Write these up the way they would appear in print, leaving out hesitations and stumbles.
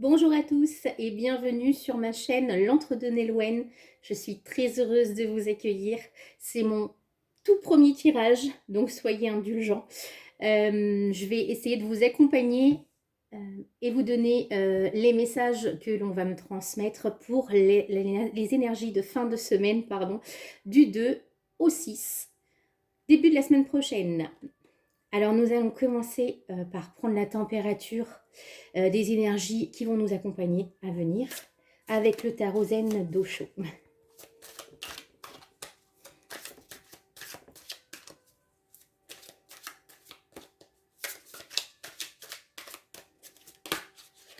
Bonjour à tous et bienvenue sur ma chaîne L'Entre-deux Nolwenn. Je suis très heureuse de vous accueillir. C'est mon tout premier tirage, donc soyez indulgents. Je vais essayer de vous accompagner et vous donner les messages que l'on va me transmettre pour les énergies de fin de semaine, du 2 au 6, début de la semaine prochaine. Alors nous allons commencer par prendre la température des énergies qui vont nous accompagner à venir avec le tarot Zen d'Osho.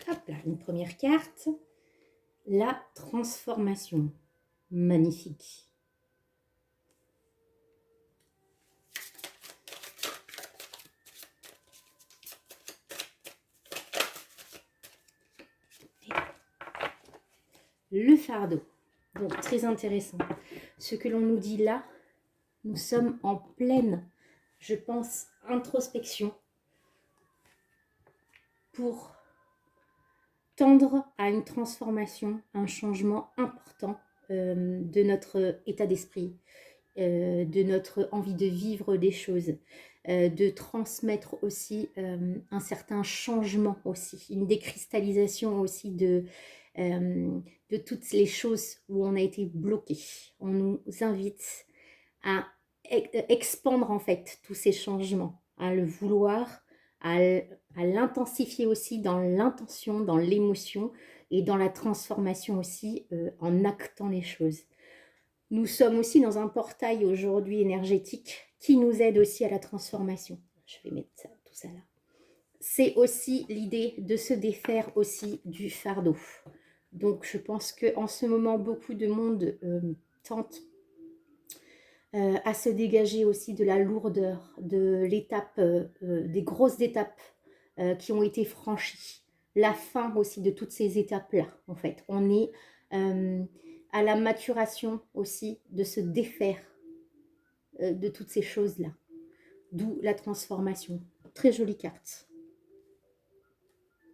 Hop là, une première carte, la transformation. Magnifique. Le fardeau. Donc très intéressant. Ce que l'on nous dit là, nous sommes en pleine, je pense, introspection pour tendre à une transformation, un changement important de notre état d'esprit, de notre envie de vivre des choses, de transmettre aussi un certain changement aussi, une décristallisation aussi de toutes les choses où on a été bloqué. On nous invite à expandre en fait tous ces changements, à le vouloir, à l'intensifier aussi dans l'intention, dans l'émotion et dans la transformation aussi en actant les choses. Nous sommes aussi dans un portail aujourd'hui énergétique qui nous aide aussi à la transformation. Je vais mettre ça, tout ça là. C'est aussi l'idée de se défaire aussi du fardeau. Donc je pense qu'en ce moment, beaucoup de monde tente à se dégager aussi de la lourdeur, de l'étape, des grosses étapes qui ont été franchies. La fin aussi de toutes ces étapes-là, en fait. On est à la maturation aussi de se défaire de toutes ces choses-là. D'où la transformation. Très jolie carte.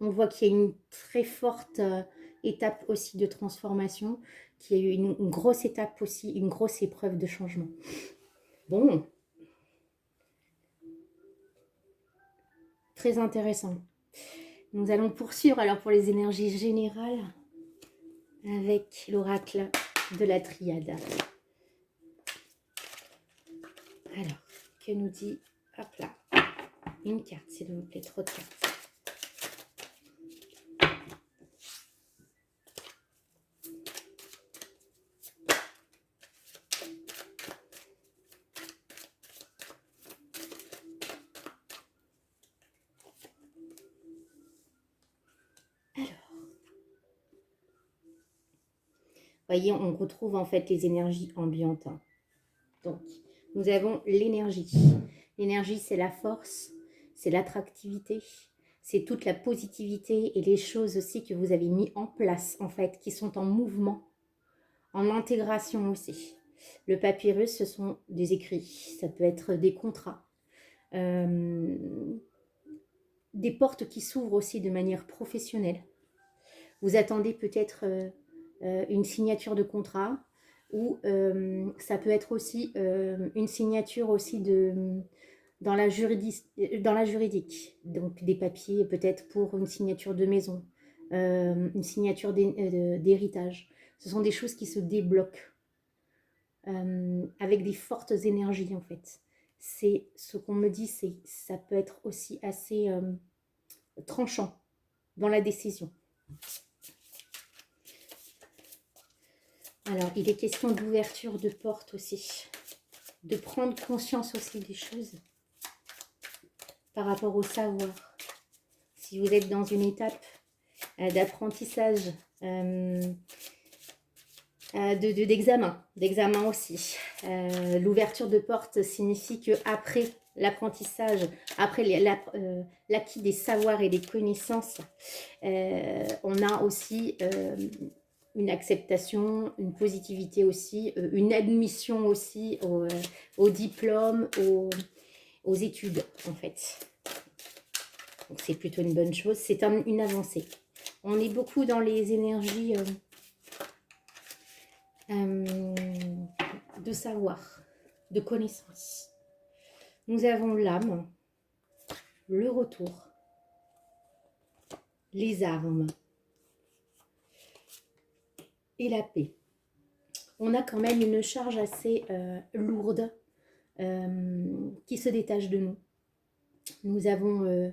On voit qu'il y a une très forte étape aussi de transformation, qu'il y a eu une grosse étape aussi, une grosse épreuve de changement. Bon. Très intéressant. Nous allons poursuivre alors pour les énergies générales avec l'oracle de la triade. Alors, que nous dit, hop là, une carte s'il vous plaît, trop de cartes. Voyez, on retrouve en fait les énergies ambiantes. Donc, nous avons l'énergie. L'énergie, c'est la force, c'est l'attractivité, c'est toute la positivité et les choses aussi que vous avez mis en place, en fait, qui sont en mouvement, en intégration aussi. Le papyrus, ce sont des écrits, ça peut être des contrats, des portes qui s'ouvrent aussi de manière professionnelle. Vous attendez peut-être une signature de contrat, ou ça peut être aussi une signature aussi dans la juridique, donc des papiers peut-être pour une signature de maison, une signature d'héritage. Ce sont des choses qui se débloquent avec des fortes énergies en fait. C'est ce qu'on me dit, ça peut être aussi assez tranchant dans la décision. Alors, il est question d'ouverture de porte aussi, de prendre conscience aussi des choses par rapport au savoir. Si vous êtes dans une étape d'apprentissage, d'examen aussi, l'ouverture de porte signifie qu'après l'apprentissage, après l'acquis des savoirs et des connaissances, on a aussi une acceptation, une positivité aussi, une admission aussi au diplôme, aux études en fait. Donc c'est plutôt une bonne chose, c'est une avancée. On est beaucoup dans les énergies de savoir, de connaissance. Nous avons l'âme, le retour, les armes et la paix. On a quand même une charge assez lourde qui se détache de nous. Nous avons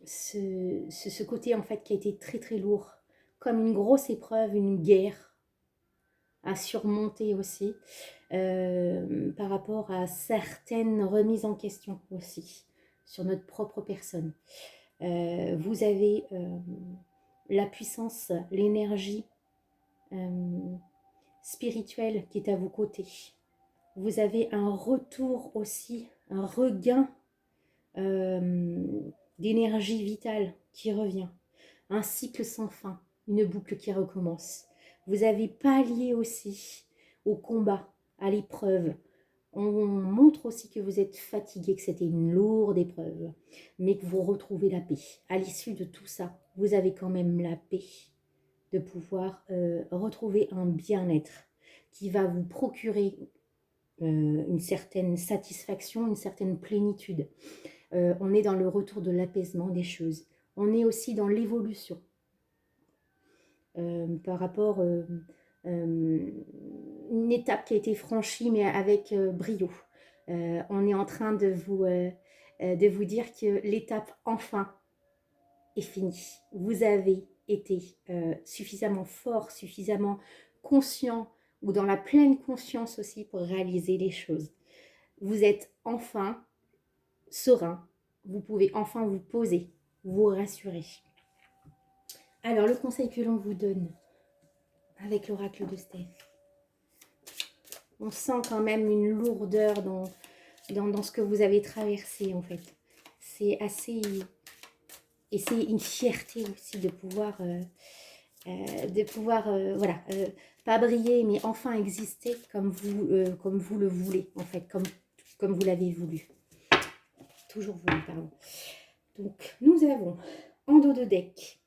ce côté en fait qui a été très très lourd, comme une grosse épreuve, une guerre à surmonter aussi, par rapport à certaines remises en question aussi, sur notre propre personne. Vous avez la puissance, l'énergie spirituelle qui est à vos côtés. Vous avez un retour aussi, un regain d'énergie vitale qui revient. Un cycle sans fin, une boucle qui recommence. Vous avez pallié aussi au combat, à l'épreuve. On montre aussi que vous êtes fatigué, que c'était une lourde épreuve, mais que vous retrouvez la paix. À l'issue de tout ça, vous avez quand même la paix de pouvoir retrouver un bien-être qui va vous procurer une certaine satisfaction, une certaine plénitude. On est dans le retour de l'apaisement des choses. On est aussi dans l'évolution par rapport une étape qui a été franchie mais avec brio. On est en train de vous dire que l'étape enfin est finie. Vous avez été suffisamment fort, suffisamment conscient ou dans la pleine conscience aussi pour réaliser les choses. Vous êtes enfin serein, vous pouvez enfin vous poser, vous rassurer. Alors le conseil que l'on vous donne avec l'oracle de Steph, on sent quand même une lourdeur dans ce que vous avez traversé en fait. C'est assez... Et c'est une fierté aussi de pouvoir voilà, pas briller, mais enfin exister comme vous le voulez, en fait, comme vous l'avez voulu. Toujours voulu, pardon. Donc, nous avons en dos de deck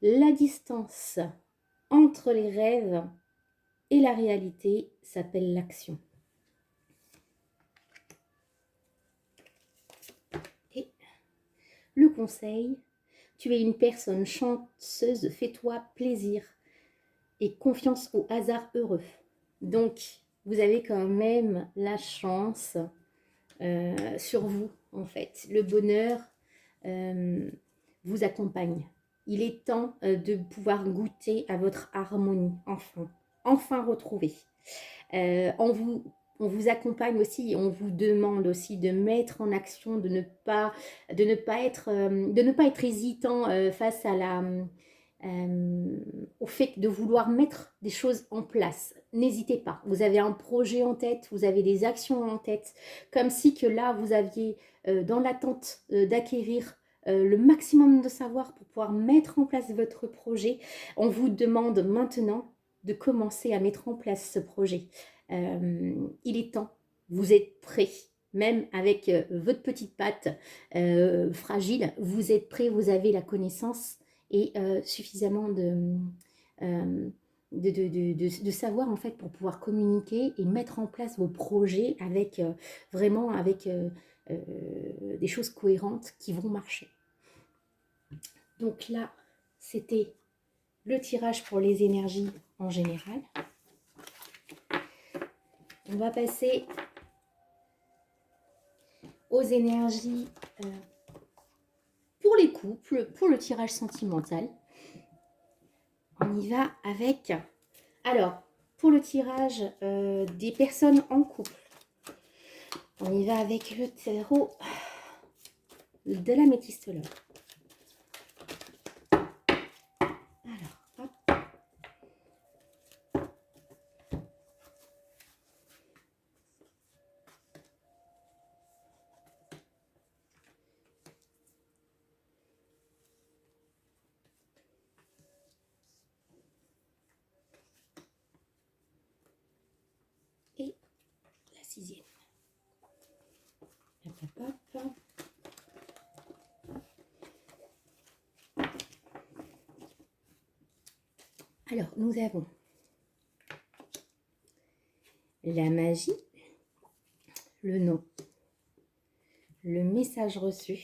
la distance entre les rêves et la réalité s'appelle l'action. Et le conseil, tu es une personne chanceuse, fais-toi plaisir et confiance au hasard heureux. Donc, vous avez quand même la chance sur vous, en fait. Le bonheur vous accompagne. Il est temps de pouvoir goûter à votre harmonie, enfin retrouvée. On vous accompagne aussi, on vous demande aussi de mettre en action, de ne pas être hésitant face à au fait de vouloir mettre des choses en place. N'hésitez pas, vous avez un projet en tête, vous avez des actions en tête, comme si que là vous aviez dans l'attente d'acquérir le maximum de savoir pour pouvoir mettre en place votre projet. On vous demande maintenant de commencer à mettre en place ce projet. Il est temps, vous êtes prêts, même avec votre petite patte fragile, vous êtes prêts, vous avez la connaissance et suffisamment de savoir en fait pour pouvoir communiquer et mettre en place vos projets avec vraiment avec des choses cohérentes qui vont marcher. Donc là, c'était le tirage pour les énergies en général. On va passer aux énergies pour les couples, pour le tirage sentimental. On y va avec... Alors, pour le tirage des personnes en couple, on y va avec le tarot de l'améthyste l'or. Alors, hop. Et la 6e. Hop, hop, hop. Alors, nous avons la magie, le nom, le message reçu,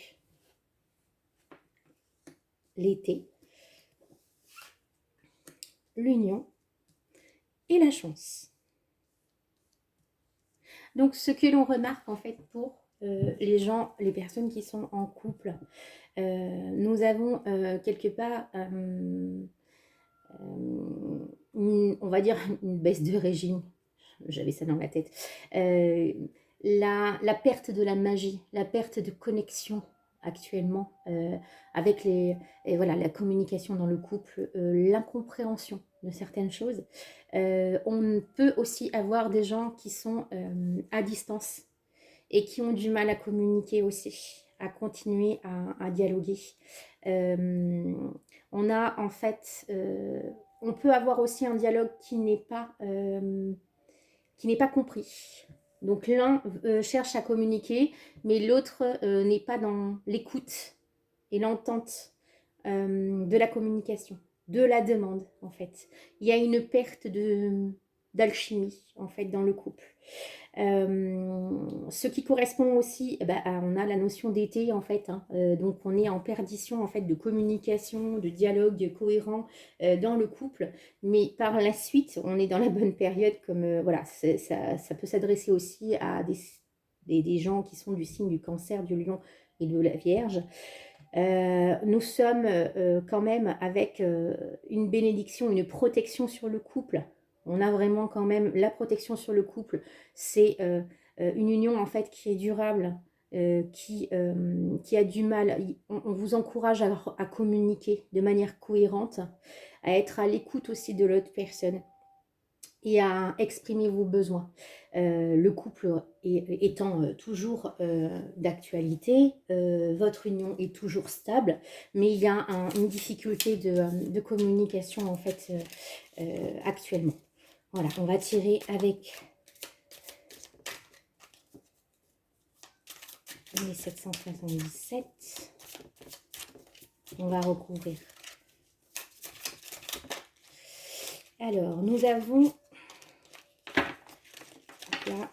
l'été, l'union et la chance. Donc, ce que l'on remarque en fait pour les gens, les personnes qui sont en couple, nous avons quelque part, on va dire, une baisse de régime. J'avais ça dans la tête. La perte de la magie, la perte de connexion actuellement avec et voilà, la communication dans le couple, l'incompréhension de certaines choses. On peut aussi avoir des gens qui sont à distance et qui ont du mal à communiquer aussi, à continuer à dialoguer. On a en fait, on peut avoir aussi un dialogue qui n'est pas compris. Donc l'un cherche à communiquer, mais l'autre n'est pas dans l'écoute et l'entente de la communication, de la demande en fait. Il y a une perte d'alchimie en fait dans le couple. Ce qui correspond aussi, on a la notion d'été en fait, hein, donc on est en perdition en fait de communication, de dialogue cohérent dans le couple, mais par la suite on est dans la bonne période comme voilà, ça peut s'adresser aussi à des gens qui sont du signe du Cancer, du Lion et de la Vierge. Nous sommes quand même avec une bénédiction, une protection sur le couple. On a vraiment quand même la protection sur le couple. C'est une union en fait qui est durable, qui a du mal. On vous encourage à communiquer de manière cohérente, à être à l'écoute aussi de l'autre personne et à exprimer vos besoins. Le couple étant toujours d'actualité, votre union est toujours stable, mais il y a une difficulté de communication en fait actuellement. Voilà, on va tirer avec les 777. On va recouvrir. Alors, nous avons là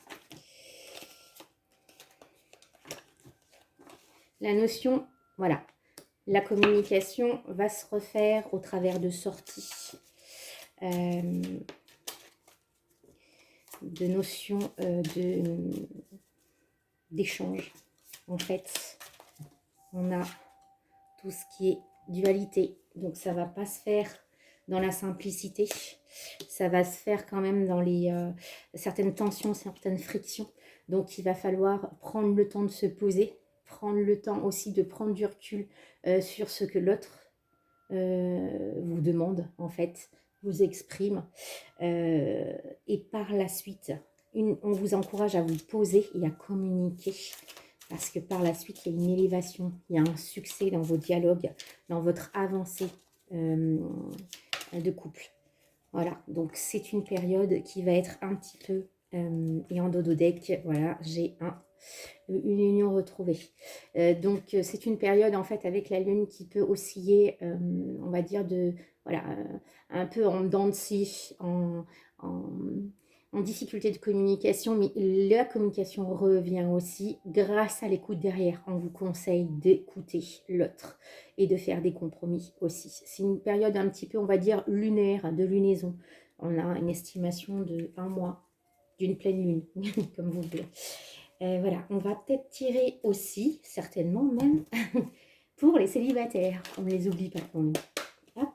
la notion, voilà, la communication va se refaire au travers de sorties, de notions d'échange. En fait, on a tout ce qui est dualité, donc ça va pas se faire dans la simplicité, ça va se faire quand même dans certaines tensions, certaines frictions. Donc il va falloir prendre le temps de se poser, prendre le temps aussi de prendre du recul sur ce que l'autre vous demande en fait, vous exprime, et par la suite on vous encourage à vous poser et à communiquer, parce que par la suite il y a une élévation, il y a un succès dans vos dialogues, dans votre avancée de couple. Voilà, donc c'est une période qui va être un petit peu, et en dodo deck, voilà, j'ai une union retrouvée. Donc c'est une période en fait avec la lune qui peut osciller, on va dire voilà, un peu en dents de scie, en difficulté de communication, mais la communication revient aussi grâce à l'écoute derrière. On vous conseille d'écouter l'autre et de faire des compromis aussi. C'est une période un petit peu, on va dire, lunaire, de lunaison. On a une estimation de 1 mois d'une pleine lune, comme vous voulez. Voilà, on va peut-être tirer aussi, certainement même, pour les célibataires. On ne les oublie pas pour nous. Hop.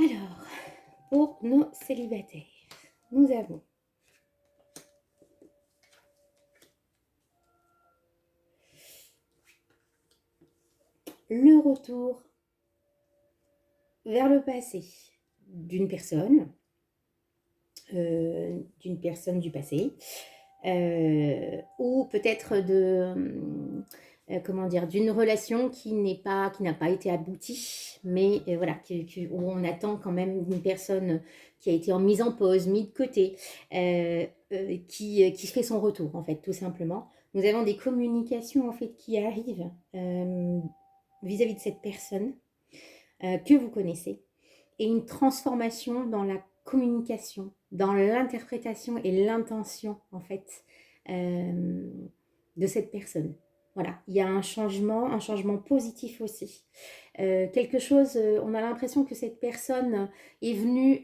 Alors, pour nos célibataires, nous avons le retour vers le passé d'une personne, d'une personne du passé, ou peut-être comment dire, d'une relation qui n'a pas été aboutie, mais voilà, où on attend quand même une personne qui a été en mise en pause, mise de côté, qui fait son retour, en fait, tout simplement. Nous avons des communications, en fait, qui arrivent vis-à-vis de cette personne que vous connaissez, et une transformation dans la communication, dans l'interprétation et l'intention, en fait, de cette personne. Voilà, il y a un changement positif aussi. Quelque chose, on a l'impression que cette personne est venue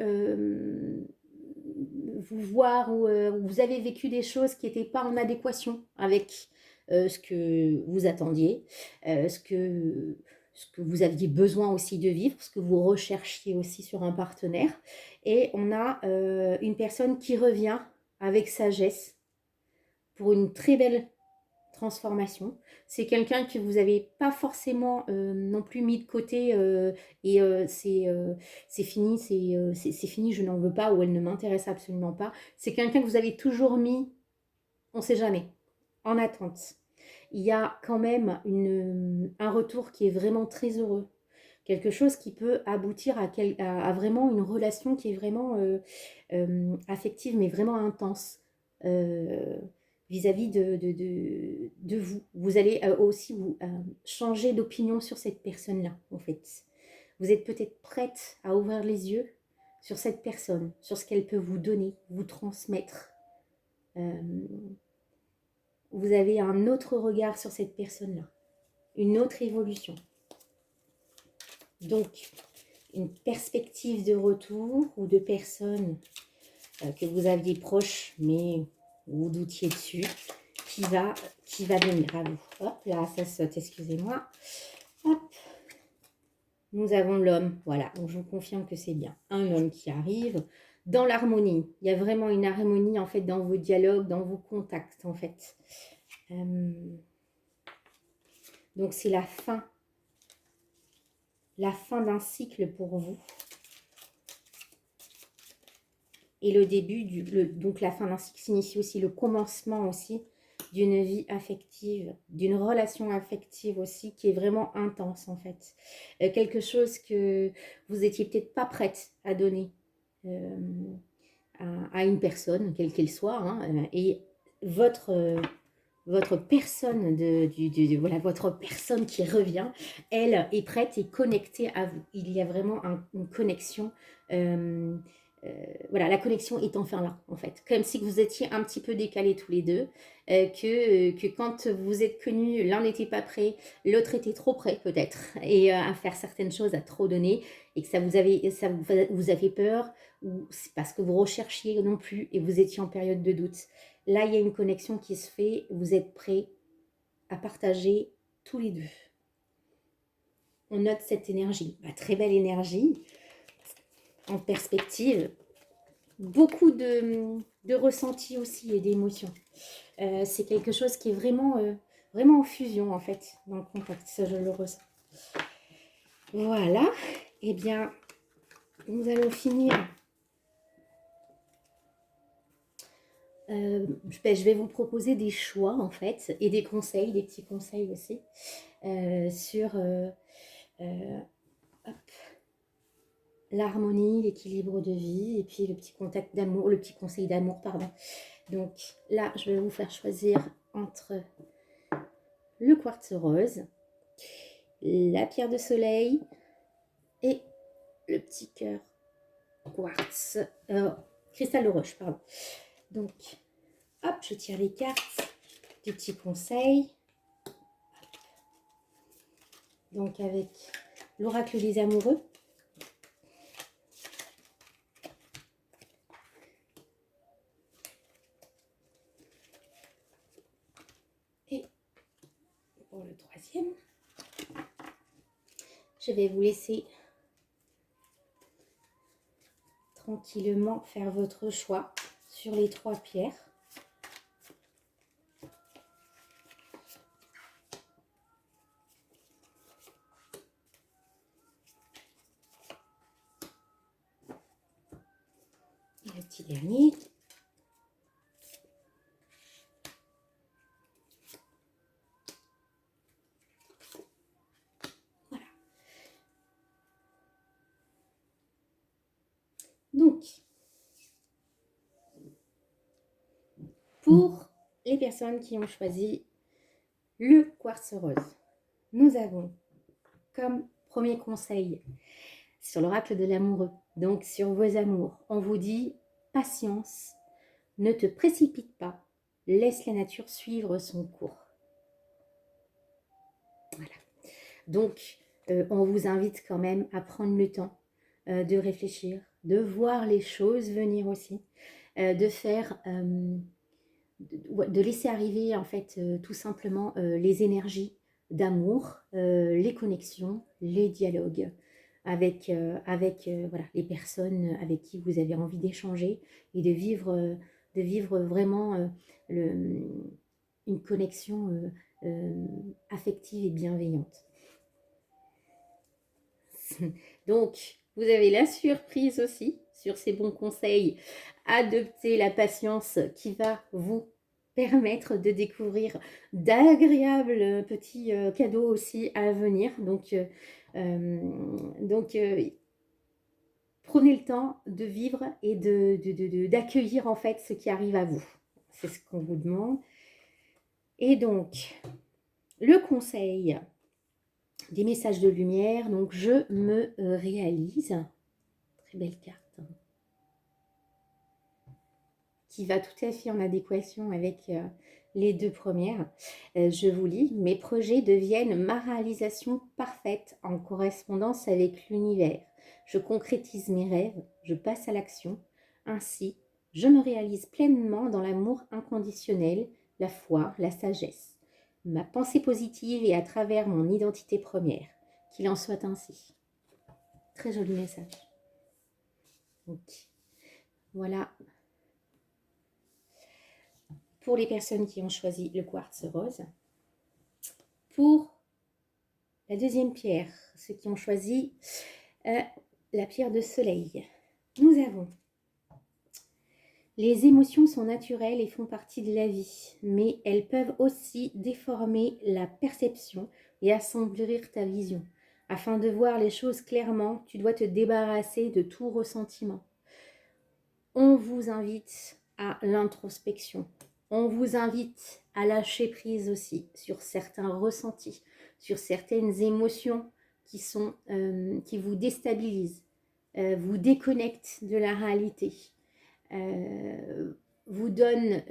vous voir, ou vous avez vécu des choses qui n'étaient pas en adéquation avec ce que vous attendiez, ce que vous aviez besoin aussi de vivre, ce que vous recherchiez aussi sur un partenaire. Et on a une personne qui revient avec sagesse pour une très belle transformation. C'est quelqu'un que vous n'avez pas forcément non plus mis de côté, et c'est fini, c'est fini, je n'en veux pas, ou elle ne m'intéresse absolument pas. C'est quelqu'un que vous avez toujours mis, on ne sait jamais, en attente. Il y a quand même un retour qui est vraiment très heureux. Quelque chose qui peut aboutir à vraiment une relation qui est vraiment affective, mais vraiment intense. Vis-à-vis de vous. Vous allez aussi vous changer d'opinion sur cette personne-là, en fait. Vous êtes peut-être prête à ouvrir les yeux sur cette personne, sur ce qu'elle peut vous donner, vous transmettre. Vous avez un autre regard sur cette personne-là, une autre évolution. Donc, une perspective de retour, ou de personne que vous aviez proche, mais vous doutiez dessus, qui va venir à vous. Hop, là, ça saute, excusez-moi. Hop. Nous avons l'homme, voilà, donc je vous confirme que c'est bien un homme qui arrive dans l'harmonie. Il y a vraiment une harmonie, en fait, dans vos dialogues, dans vos contacts, en fait. Donc, c'est la fin d'un cycle pour vous. Et le début, donc la fin d'un cycle signifie aussi le commencement aussi d'une vie affective, d'une relation affective aussi, qui est vraiment intense, en fait. Quelque chose que vous étiez peut-être pas prête à donner à une personne, quelle qu'elle soit, hein, et votre personne voilà, votre personne qui revient, elle est prête et connectée à vous. Il y a vraiment une connexion. Voilà, la connexion est enfin là, en fait. Comme si vous étiez un petit peu décalés tous les deux, que quand vous êtes connus, l'un n'était pas prêt, l'autre était trop prêt peut-être, et à faire certaines choses, à trop donner, et que ça vous avait peur, ou c'est parce que vous recherchiez non plus, et vous étiez en période de doute. Là, il y a une connexion qui se fait, vous êtes prêts à partager tous les deux. On note cette énergie, très belle énergie, en perspective, beaucoup de ressentis aussi et d'émotions. C'est quelque chose qui est vraiment, vraiment en fusion, en fait, dans le contact, ça je le ressens. Voilà, et bien, nous allons finir. Je vais vous proposer des choix, en fait, et des conseils, des petits conseils aussi, sur l'harmonie, l'équilibre de vie, et puis le petit contact d'amour, le petit conseil d'amour, pardon. Donc là, je vais vous faire choisir entre le quartz rose, la pierre de soleil et le petit cœur quartz, cristal de roche, pardon. Donc, hop, je tire les cartes du petit conseil. Donc avec l'oracle des amoureux. Et pour le troisième, je vais vous laisser tranquillement faire votre choix sur les trois pierres. Le petit dernier. Voilà. Donc, pour les personnes qui ont choisi le quartz rose, nous avons comme premier conseil sur l'oracle de l'amoureux, donc sur vos amours, on vous dit patience, ne te précipite pas, laisse la nature suivre son cours. Voilà. Donc, on vous invite quand même à prendre le temps de réfléchir, de voir les choses venir aussi, de faire, de laisser arriver en fait tout simplement les énergies d'amour, les connexions, les dialogues avec, voilà, les personnes avec qui vous avez envie d'échanger et de vivre vraiment une connexion affective et bienveillante. Donc, vous avez la surprise aussi sur ces bons conseils. Adoptez la patience qui va vous permettre de découvrir d'agréables petits cadeaux aussi à venir. Donc, prenez le temps de vivre et d'accueillir en fait ce qui arrive à vous. C'est ce qu'on vous demande. Et donc, le conseil des messages de lumière, donc je me réalise, très belle carte, qui va tout à fait en adéquation avec les deux premières. Je vous lis, mes projets deviennent ma réalisation parfaite en correspondance avec l'univers. Je concrétise mes rêves, je passe à l'action. Ainsi, je me réalise pleinement dans l'amour inconditionnel, la foi, la sagesse. Ma pensée positive et à travers mon identité première. Qu'il en soit ainsi. Très joli message. Donc, voilà. Pour les personnes qui ont choisi le quartz rose. Pour la deuxième pierre, ceux qui ont choisi la pierre de soleil. Nous avons: les émotions sont naturelles et font partie de la vie, mais elles peuvent aussi déformer la perception et assombrir ta vision. Afin de voir les choses clairement, tu dois te débarrasser de tout ressentiment. On vous invite à l'introspection. On vous invite à lâcher prise aussi sur certains ressentis, sur certaines émotions qui vous déstabilisent, vous déconnectent de la réalité, vous donnent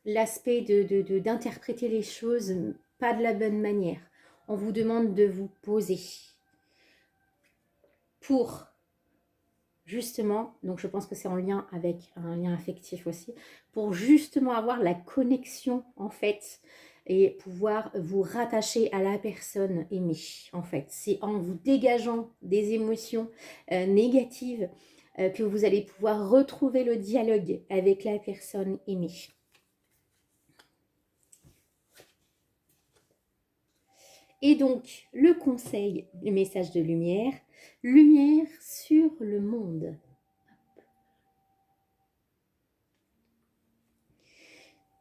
l'aspect d'interpréter les choses pas de la bonne manière. On vous demande de vous poser pour justement, donc je pense que c'est en lien avec un lien affectif aussi, pour justement avoir la connexion en fait et pouvoir vous rattacher à la personne aimée en fait. C'est en vous dégageant des émotions négatives que vous allez pouvoir retrouver le dialogue avec la personne aimée. Et donc, le conseil, le message de lumière, lumière sur le monde.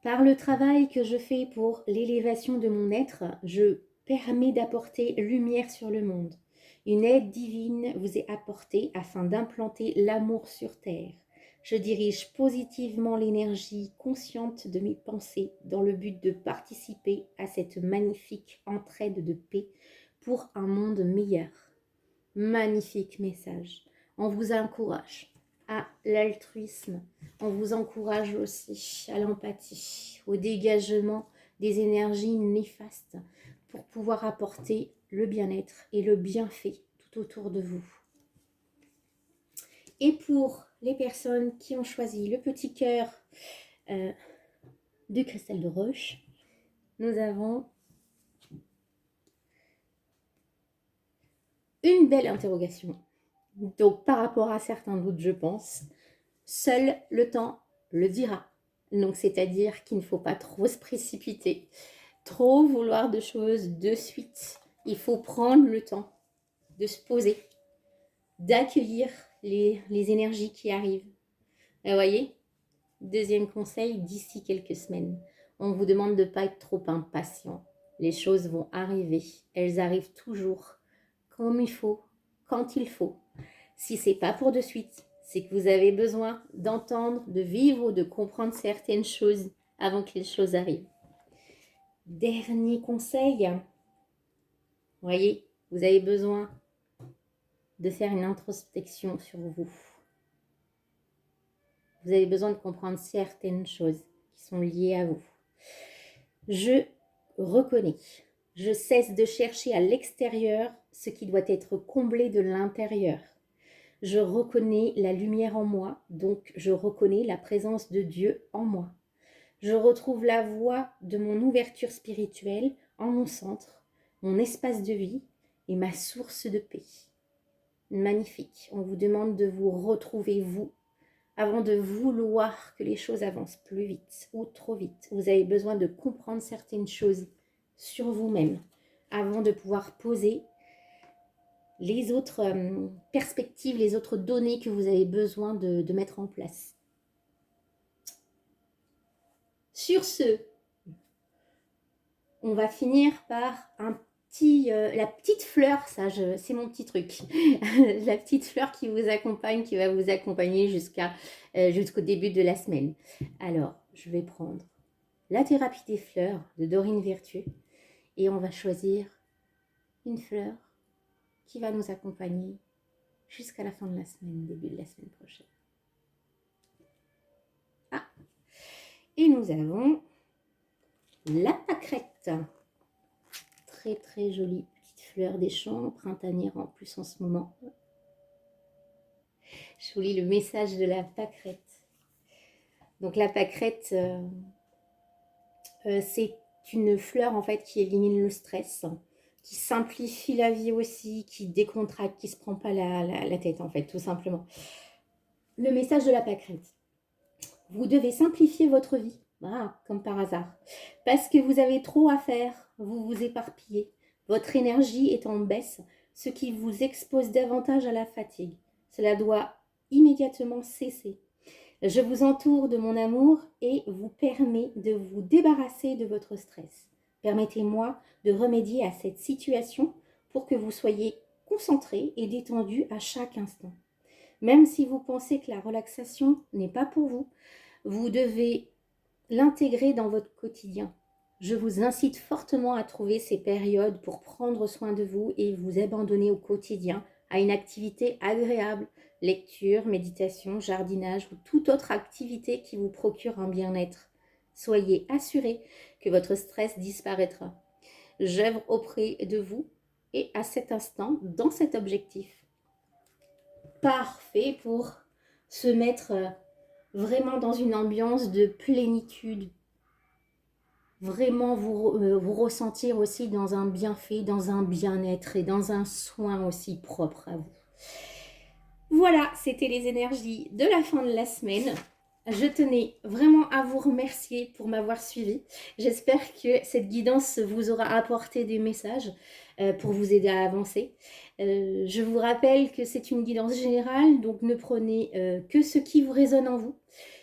Par le travail que je fais pour l'élévation de mon être, je permets d'apporter lumière sur le monde. Une aide divine vous est apportée afin d'implanter l'amour sur terre. Je dirige positivement l'énergie consciente de mes pensées dans le but de participer à cette magnifique entraide de paix pour un monde meilleur. Magnifique message. On vous encourage à l'altruisme. On vous encourage aussi à l'empathie, au dégagement des énergies néfastes pour pouvoir apporter le bien-être et le bienfait tout autour de vous. Et pour les personnes qui ont choisi le petit cœur du cristal de roche, nous avons une belle interrogation. Donc par rapport à certains doutes, je pense, seul le temps le dira. Donc c'est-à-dire qu'il ne faut pas trop se précipiter, trop vouloir de choses de suite. Il faut prendre le temps de se poser, d'accueillir les énergies qui arrivent, Et vous voyez, deuxième conseil, d'ici quelques semaines, on vous demande de ne pas être trop impatient. Les choses vont arriver. Elles arrivent toujours comme il faut, quand il faut. Si ce n'est pas pour de suite, c'est que vous avez besoin d'entendre, de vivre ou de comprendre certaines choses avant que les choses arrivent. Dernier conseil, vous voyez, vous avez besoin de faire une introspection sur vous. Vous avez besoin de comprendre certaines choses qui sont liées à vous. Je reconnais, je cesse de chercher à l'extérieur ce qui doit être comblé de l'intérieur. Je reconnais la lumière en moi, donc je reconnais la présence de Dieu en moi. Je retrouve la voie de mon ouverture spirituelle en mon centre, mon espace de vie et ma source de paix. Magnifique. On vous demande de vous retrouver vous avant de vouloir que les choses avancent plus vite ou trop vite. Vous avez besoin de comprendre certaines choses sur vous-même avant de pouvoir poser les autres perspectives, les autres données que vous avez besoin de mettre en place. Sur ce, on va finir par la petite fleur, ça c'est mon petit truc, la petite fleur qui vous accompagne, qui va vous accompagner jusqu'au début de la semaine. Alors, je vais prendre la thérapie des fleurs de Dorine Virtue et on va choisir une fleur qui va nous accompagner jusqu'à la fin de la semaine, début de la semaine prochaine. Ah, et nous avons la pâquerette. Très très jolie petite fleur des champs, printanière en plus en ce moment. Je vous lis le message de la pâquerette. Donc la pâquerette, c'est une fleur en fait qui élimine le stress, qui simplifie la vie aussi, qui décontracte, qui se prend pas la tête en fait, tout simplement. Le message de la pâquerette. Vous devez simplifier votre vie. Ah, comme par hasard. Parce que vous avez trop à faire, vous vous éparpillez. Votre énergie est en baisse, ce qui vous expose davantage à la fatigue. Cela doit immédiatement cesser. Je vous entoure de mon amour et vous permets de vous débarrasser de votre stress. Permettez-moi de remédier à cette situation pour que vous soyez concentré et détendu à chaque instant. Même si vous pensez que la relaxation n'est pas pour vous, vous devez l'intégrer dans votre quotidien. Je vous incite fortement à trouver ces périodes pour prendre soin de vous et vous abandonner au quotidien à une activité agréable, lecture, méditation, jardinage ou toute autre activité qui vous procure un bien-être. Soyez assurés que votre stress disparaîtra. J'œuvre auprès de vous et à cet instant, dans cet objectif. Parfait pour se mettre vraiment dans une ambiance de plénitude, vraiment vous ressentir aussi dans un bienfait, dans un bien-être et dans un soin aussi propre à vous. Voilà, c'était les énergies de la fin de la semaine. Je tenais vraiment à vous remercier pour m'avoir suivi. J'espère que cette guidance vous aura apporté des messages pour vous aider à avancer. Je vous rappelle que c'est une guidance générale, donc ne prenez que ce qui vous résonne en vous.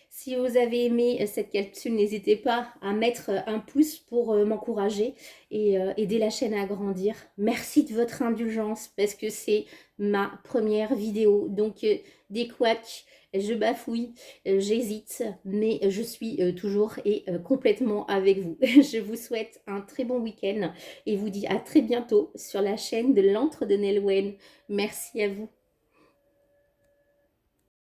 Si vous avez aimé cette capsule, n'hésitez pas à mettre un pouce pour m'encourager et aider la chaîne à grandir. Merci de votre indulgence parce que c'est ma première vidéo. Donc des couacs, je bafouille, j'hésite, mais je suis toujours et complètement avec vous. Je vous souhaite un très bon week-end et vous dis à très bientôt sur la chaîne de l'Antre de Nolwenn. Merci à vous.